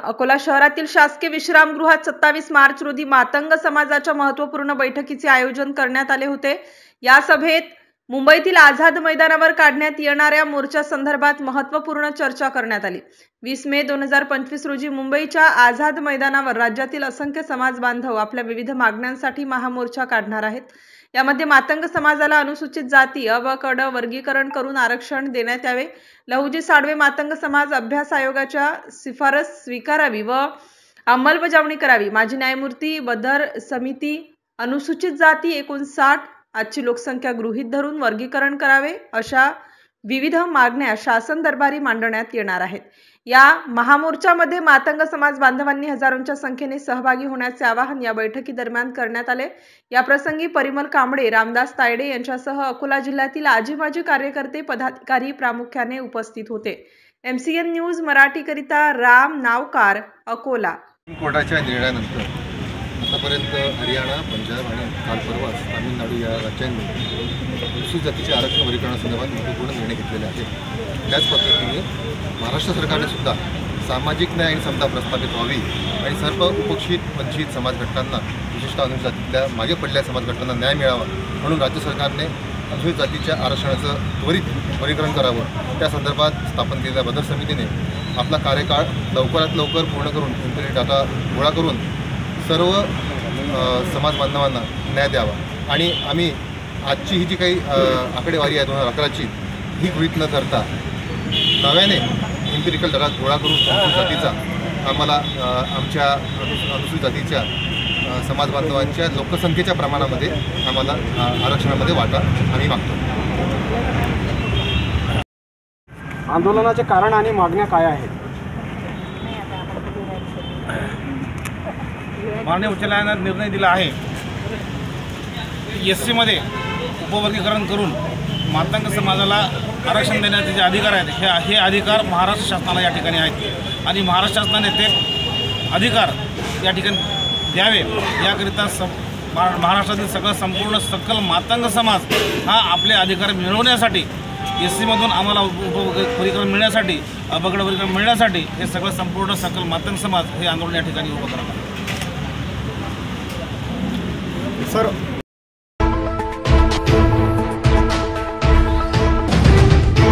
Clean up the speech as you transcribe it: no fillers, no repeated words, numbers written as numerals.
अकोला शहरातील शासकीय विश्रामगृहात 27 मार्च रोजी मातंग समाजाच्या महत्त्वपूर्ण बैठकीचे आयोजन करण्यात आले होते। या सभेत मुंबईतील आझाद मैदानावर काढण्यात येणाऱ्या मोर्चा संदर्भात महत्त्वपूर्ण चर्चा करण्यात आली। 20 मे 2025 रोजी मुंबईच्या आझाद मैदानावर राज्यातील असंख्य समाज बांधव आपल्या विविध मागण्यांसाठी महामोर्चा काढणार आहेत। यामध्ये मातंग समाजाला अनुसूचित जाती अ व क ड वर्गीकरण करून आरक्षण देण्यात यावे, लहुजी साळवे मातंग समाज अभ्यास आयोगाच्या शिफारस स्वीकारावी व अंमलबजावणी करावी, माजी न्यायमूर्ती बदर समिती अनुसूचित जाती 59 आजची लोकसंख्या गृहीत धरून वर्गीकरण करावे, अशा विविध मागण्या शासन दरबारी मांडण्यात येणार आहेत। या महामोर्चामध्ये मातंग समाज बांधवांनी हजारोंच्या संख्येने सहभागी होण्याचे आवाहन या बैठकी दरम्यान करण्यात आले। या प्रसंगी परिमल कांबळे, रामदास तायडे यांच्यासह अकोला जिल्ह्यातील आजी माजी कार्यकर्ते पदाधिकारी प्रामुख्याने उपस्थित होते। MCN न्यूज मराठी करिता राम नावकार, अकोला। कोर्टाच्या निर्णयानंतर आतापर्यंत हरियाणा, पंजाब आणि काल परवा तामिळनाडू या राज्यांनी अनुसूचित जातीच्या आरक्षण वर्गीकरणासंदर्भात महत्त्वपूर्ण निर्णय घेतलेले आहेत। त्याच पद्धतीने महाराष्ट्र सरकारने सुद्धा सामाजिक न्याय आणि समता प्रस्थापित व्हावी आणि सर्व उपेक्षित वंचित समाज घटकांना, विशिष्ट अनुसूचित जातीतल्या मागे पडलेल्या समाज घटकांना न्याय मिळावा म्हणून राज्य सरकारने अनुसूचित जातीच्या आरक्षणाचं त्वरित वर्गीकरण करावं। त्या संदर्भात स्थापन केलेल्या बदर समितीने आपला कार्यकाळ लवकरात लवकर पूर्ण करून इंटरनेट डाटा गोळा करून सर्व समाज बांधवांना न्याय द्यावा आणि आम्ही आजची ही जी काही आकडेवारी आहे 2011ची ही गृहीत न धरता नव्याने एम्पिरिकल डाटा गोळा करून अनुसूचित जातीचा आम्हाला आमच्या अनुसूचित जातीच्या समाज बांधवांच्या लोकसंख्येच्या प्रमाणामध्ये आम्हाला आरक्षणामध्ये वाटा आम्ही मागतो। आंदोलनाचे कारण आणि मागण्या काय आहेत? माननीय उच्च न्यायालयाने निर्णय दिला आहे SC मध्ये उपवर्गीकरण करून मातंग समाजाला आरक्षण देण्याचे जे अधिकार आहेत हे अधिकार महाराष्ट्र शासनाला या ठिकाणी आहेत आणि महाराष्ट्र शासनाने ते अधिकार या ठिकाणी द्यावे याकरिता महाराष्ट्रातील संपूर्ण सकल मातंग समाज हा आपले अधिकार मिळवण्यासाठी SC मधून आम्हाला उपवर्गीकरण मिळण्यासाठी अबगड वर्गीकरण मिळण्यासाठी हे सगळं संपूर्ण सकल मातंग समाज हे आंदोलन या ठिकाणी उभं करणार आहे। सर